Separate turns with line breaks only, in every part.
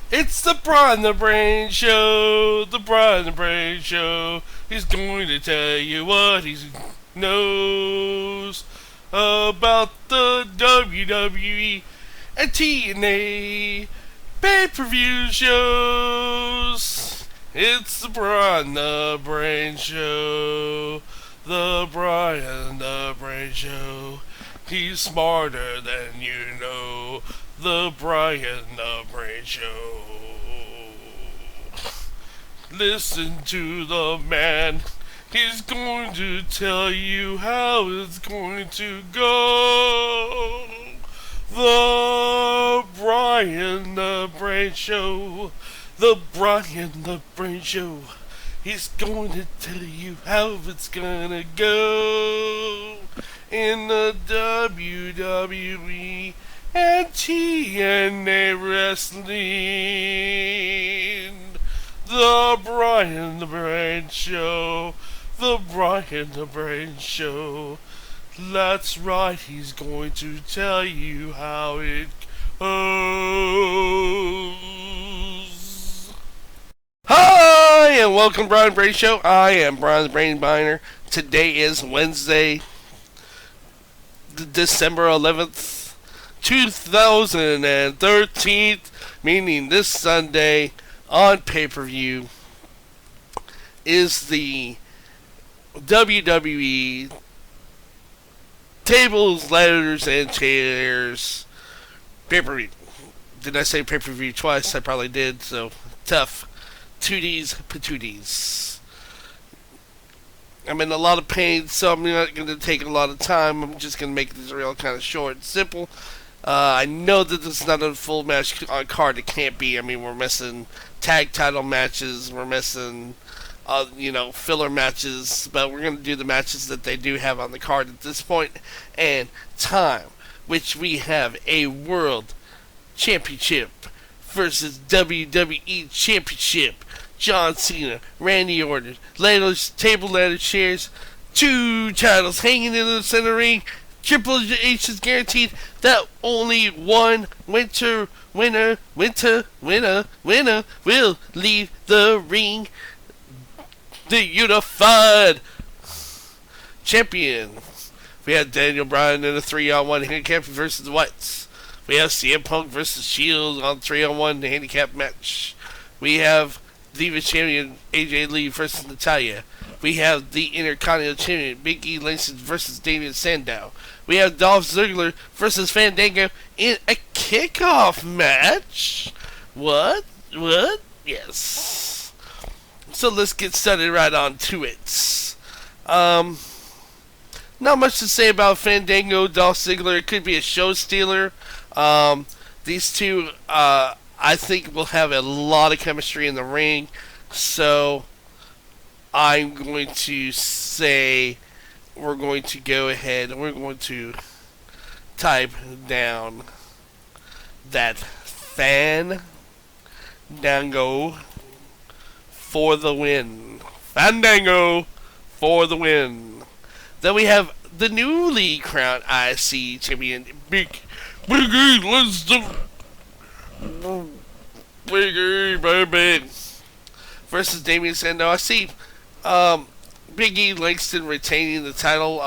It's the Brian the Brain Show. The Brian the Brain Show. He's going to tell you what he knows about the WWE and TNA pay-per-view shows. It's the Brian the Brain Show. The Brian the Brain Show. He's smarter than you know. The Brian the Brain Show. Listen to the man. He's going to tell you how it's going to go. The Brian the Brain Show. The Brian the Brain Show. He's going to tell you how it's gonna go in the WWE and TNA wrestling. The Brian the Brain Show. The Brian the Brain Show. That's right, he's going to tell you how it goes. Hi, and welcome to Brian Brain Show. I am Brian the Brain Biner. Today is Wednesday, December 11th, 2013, meaning this Sunday on pay-per-view is the WWE Tables, Ladders, and Chairs pay-per-view. Did I say pay-per-view twice? I probably did, so tough. Tooties, patooties. I'm in a lot of pain, so I'm not going to take a lot of time. I'm just going to make this real kind of short and simple. I know that this is not a full match on card. It can't be. I mean, we're missing tag title matches. We're missing, filler matches. But we're going to do the matches that they do have on the card at this point and time, which we have a World Championship versus WWE Championship. John Cena, Randy Orton, table ladder chairs, 2 titles hanging in the center ring. Triple H is guaranteed that only one winner will leave the ring. The unified champion. We have Daniel Bryan in a 3-on-1 handicap versus the Whites. We have CM Punk versus Shield on 3-on-1 handicap match. We have Divas Champion AJ Lee versus Natalya. We have the Intercontinental Champion Big E Langston versus Damian Sandow. We have Dolph Ziggler versus Fandango in a kickoff match. What? Yes. So let's get started right on to it. Not much to say about Fandango, Dolph Ziggler. It could be a show stealer. These two, I think, will have a lot of chemistry in the ring. So I'm going to say we're going to go ahead and we're going to type down that Fandango for the win. Fandango for the win. Then we have the newly crowned IC champion, Big E Langston. Big E, baby. Versus Damian Sandow. I see Big E Langston retaining the title.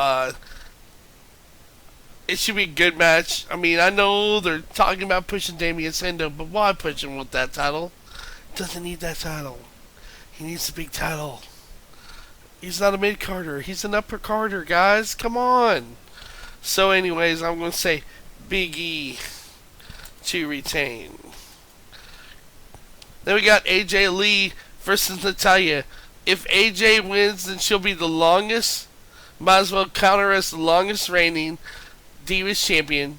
It should be a good match. I mean, I know they're talking about pushing Damian Sandow, but why push him with that title? Doesn't need that title. He needs the big title. He's not a mid-carder. He's an upper-carder, guys. Come on. So anyways, I'm going to say Big E to retain. Then we got AJ Lee versus Natalya. If AJ wins, then she'll be the longest, might as well counter as the longest reigning Divas champion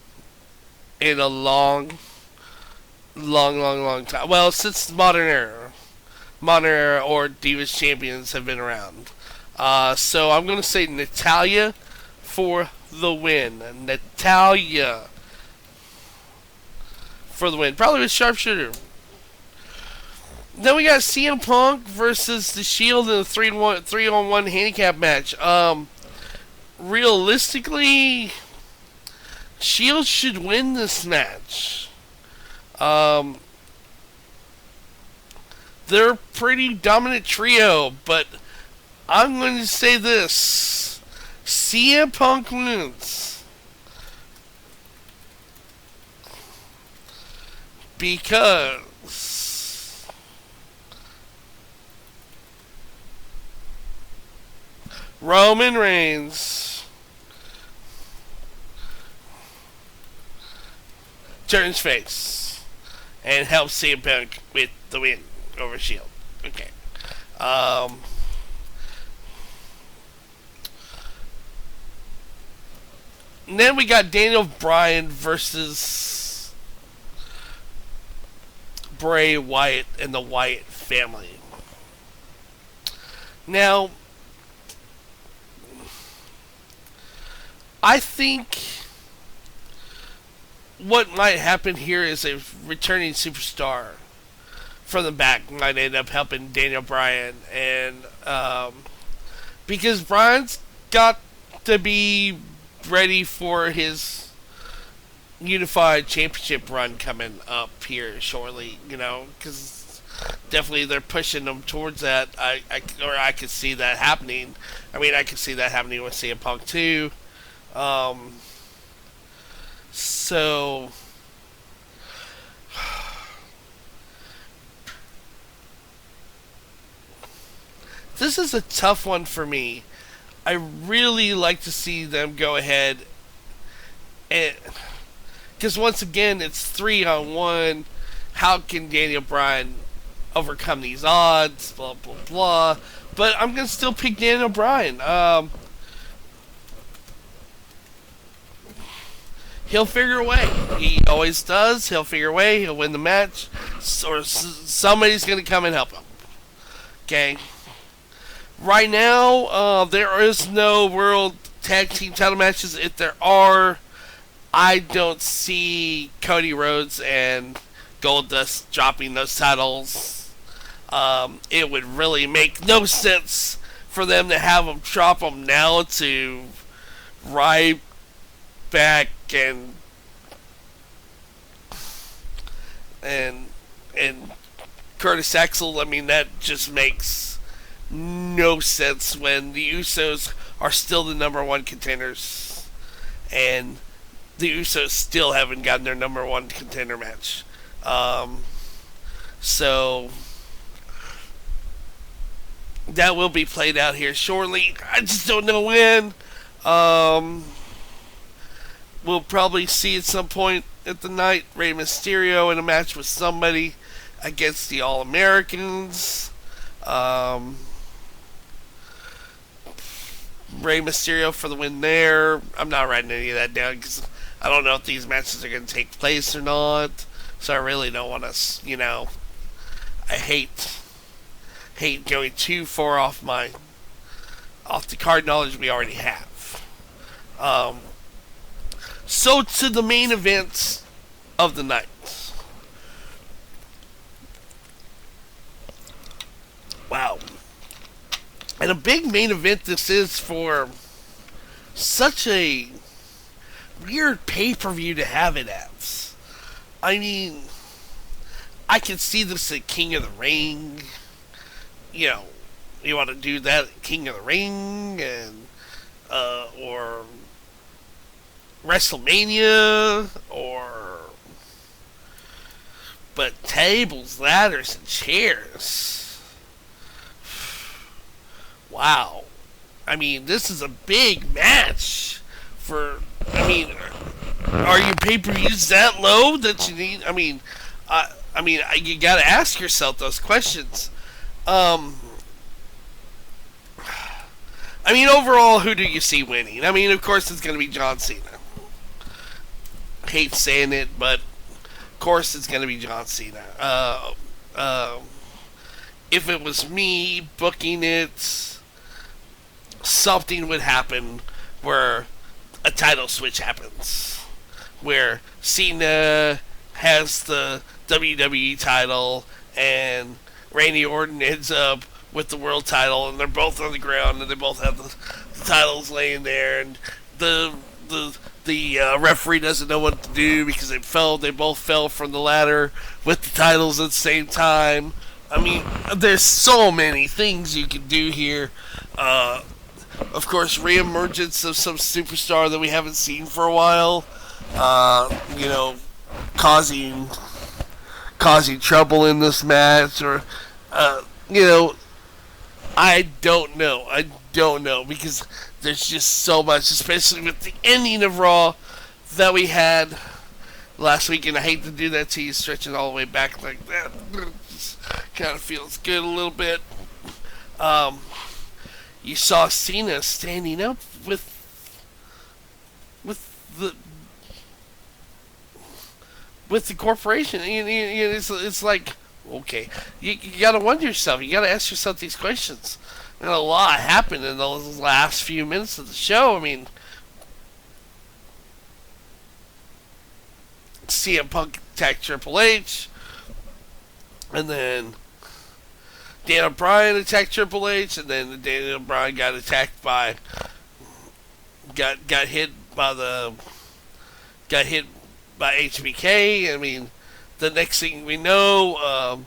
in a long time. Well, since modern era or Divas champions have been around. So I'm going to say Natalya for the win. Natalya for the win. Probably with sharpshooter. Then we got CM Punk versus the Shield in a 3-on-1 handicap match. Realistically, Shield should win this match. they're a pretty dominant trio, but I'm going to say this. CM Punk wins because Roman Reigns turns face and helps CM Punk with the win over Shield. Okay. Um, then we got Daniel Bryan versus Bray Wyatt and the Wyatt family. Now, I think what might happen here is a returning superstar from the back might end up helping Daniel Bryan, and because Bryan's got to be ready for his unified championship run coming up here shortly, because definitely they're pushing them towards that. I could see that happening. I mean, I could see that happening with CM Punk too. So this is a tough one for me. I really like to see them go ahead and, because once again it's 3-on-1. How can Daniel Bryan overcome these odds? Blah blah blah. But I'm gonna still pick Daniel Bryan. He'll figure a way. He always does. He'll figure a way. He'll win the match, or somebody's gonna come and help him. Okay. Right now, there is no World Tag Team title matches. If there are, I don't see Cody Rhodes and Goldust dropping those titles. It would really make no sense for them to have them drop them now to Ryback and Curtis Axel. I mean, that just makes no sense when the Usos are still the number one contenders, and the Usos still haven't gotten their number one contender match. So that will be played out here shortly. I just don't know when. We'll probably see at some point at the night Rey Mysterio in a match with somebody against the All-Americans. Rey Mysterio for the win there. I'm not writing any of that down because I don't know if these matches are going to take place or not. So I really don't want to, I hate going too far off the card knowledge we already have. So to the main events of the night. Wow. And a big main event this is for such a weird pay-per-view to have it at. I mean, I can see this at King of the Ring. You want to do that at King of the Ring and or WrestleMania, but tables, ladders, and chairs. Wow. I mean, this is a big match are your pay-per-views that low that you need? You gotta ask yourself those questions. Overall, who do you see winning? Of course it's gonna be John Cena. Hate saying it, but of course it's gonna be John Cena. If it was me booking it, something would happen where a title switch happens, where Cena has the WWE title and Randy Orton ends up with the world title, and they're both on the ground and they both have the titles laying there, and the referee doesn't know what to do because they both fell from the ladder with the titles at the same time. I mean, there's so many things you can do here. Uh, of course, reemergence of some superstar that we haven't seen for a while. You know, causing trouble in this match, or you know, I don't know. I don't know because there's just so much, especially with the ending of Raw that we had last week, and I hate to do that to you, stretching all the way back like that. Kind of feels good a little bit. Um, you saw Cena standing up with the corporation. It's like, okay, you got to wonder yourself. You got to ask yourself these questions. And a lot happened in those last few minutes of the show. I mean, CM Punk attacked Triple H, and then Daniel Bryan attacked Triple H, and then Daniel Bryan got attacked by got hit by HBK. I mean, the next thing we know,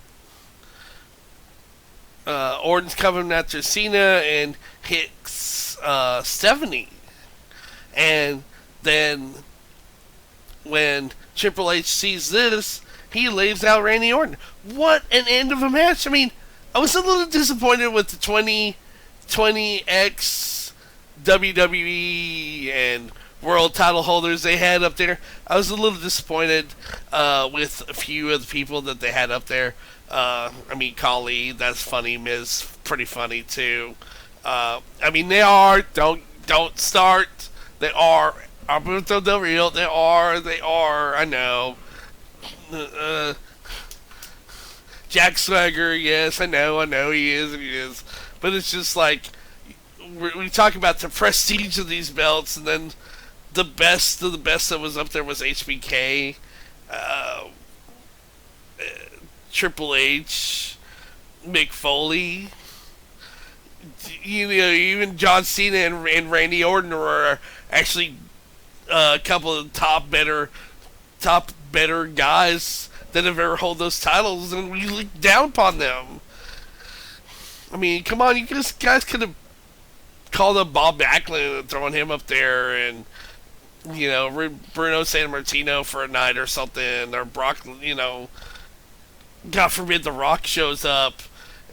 Orton's coming after Cena and hits Stephanie, and then when Triple H sees this, he lays out Randy Orton. What an end of a match! I mean, I was a little disappointed with the 20X WWE and world title holders they had up there. I was a little disappointed with a few of the people that they had up there. I mean, Kali, that's funny. Miz, pretty funny too. I mean, they are. Don't start. They are. Alberto Del Rio. They are. They are. I know. Jack Swagger. Yes, I know. I know he is. He is. But it's just like we talk about the prestige of these belts, and then the best of the best that was up there was HBK, Triple H, Mick Foley. You know, even John Cena and Randy Orton were actually a couple of top better guys that have ever held those titles, and we look down upon them. I mean, come on, you guys could have called up Bob Backlund and thrown him up there, and you know, Bruno Sammartino for a night or something, or Brock, you know, God forbid The Rock shows up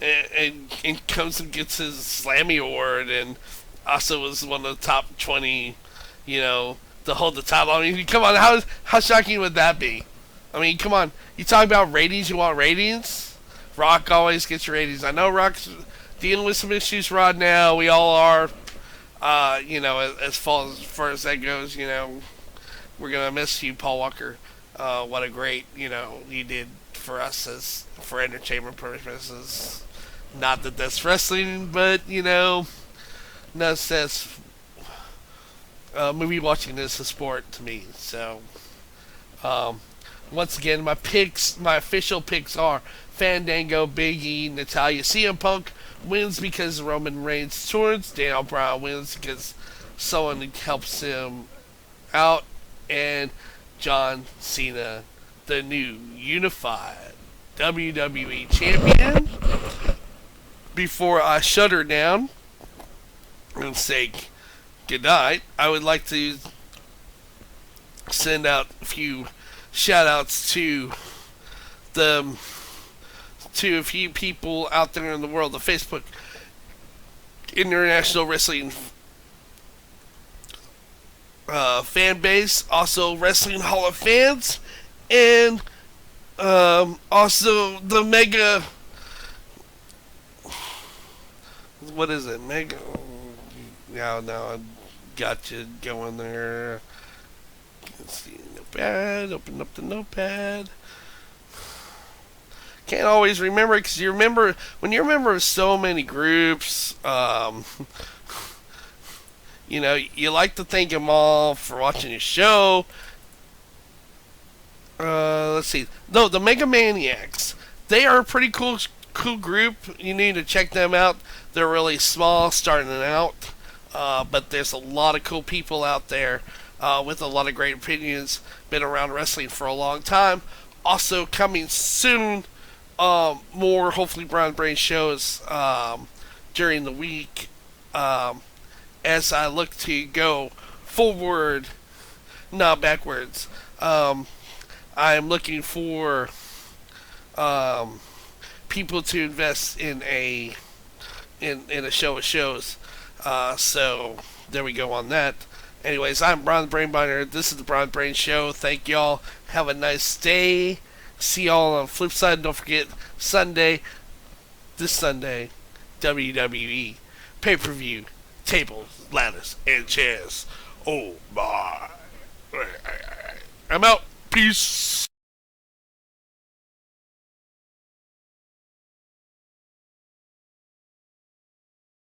and comes and gets his Slammy Award, and also was one of the top 20, you know, to hold the title. I mean, come on, how shocking would that be? I mean, come on, you talk about ratings, you want ratings? Rock always gets your ratings. I know Rock's dealing with some issues right now, we all are. You know, as far as that goes, you know, we're gonna miss you, Paul Walker. What a great, you know, you did for us as for entertainment purposes. Not that that's wrestling, but you know, that's movie watching is a sport to me. So, once again, my official picks are Fandango, Big E, Natalya, CM Punk wins because Roman Reigns turns. Daniel Bryan wins because someone helps him out. And John Cena, the new unified WWE champion. Before I shut her down and say goodnight, I would like to send out a few shout outs to a few people out there in the world, the Facebook International Wrestling fan base, also Wrestling Hall of Fans, and also the Mega. What is it? Mega. Now I got you going there. Let's see, notepad. Open up the notepad. Can't always remember because you remember when you're a member of so many groups. You know, you like to thank them all for watching your show. Let's see. No, the Mega Maniacs. They are a pretty cool group. You need to check them out. They're really small, starting out, but there's a lot of cool people out there with a lot of great opinions. Been around wrestling for a long time. Also coming soon more hopefully Brown Brain shows during the week as I look to go forward, not backwards. I'm looking for people to invest in a show of shows. So there we go on that. Anyways, I'm Bron the Brain Binder. This is the Bron Brain Show. Thank y'all. Have a nice day. See y'all on the flip side. Don't forget this Sunday, WWE pay-per-view tables, ladders, and chairs. Oh my! I'm out. Peace.